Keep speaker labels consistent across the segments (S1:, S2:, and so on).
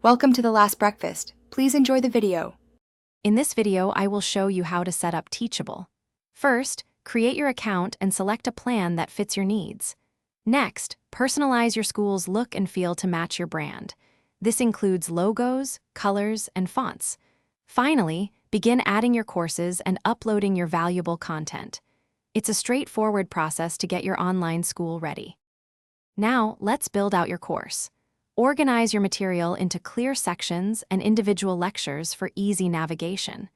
S1: Welcome to the last breakfast. Please enjoy the video.
S2: In this video, I will show you how to set up Teachable. First, create your account and select a plan that fits your needs. Next, personalize your school's look and feel to match your brand. This includes logos, colors, and fonts. Finally, begin adding your courses and uploading your valuable content. It's a straightforward process to get your online school ready. Now, let's build out your course. Organize your material into clear sections and individual lectures for easy navigation.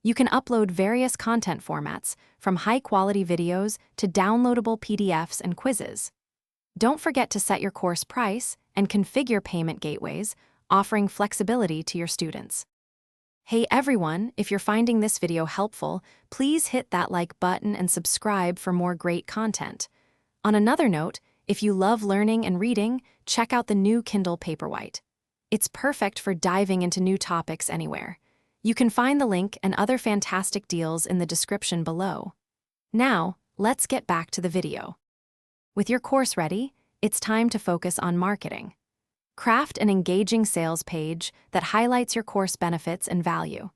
S2: You can upload various content formats, from high-quality videos to downloadable PDFs and quizzes. Don't forget to set your course price and configure payment gateways, offering flexibility to your students. Hey everyone, if you're finding this video helpful, please hit that like button and subscribe for more great content. On another note, if you love learning and reading, check out the new Kindle Paperwhite. It's perfect for diving into new topics anywhere. You can find the link and other fantastic deals in the description below. Now, let's get back to the video. With your course ready, it's time to focus on marketing. Craft an engaging sales page that highlights your course benefits and value.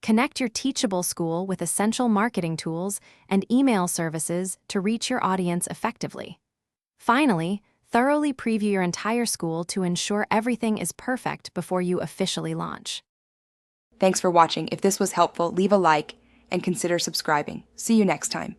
S2: Connect your Teachable school with essential marketing tools and email services to reach your audience effectively. Finally, thoroughly preview your entire school to ensure everything is perfect before you officially launch.
S1: Thanks for watching. If this was helpful, leave a like and consider subscribing. See you next time.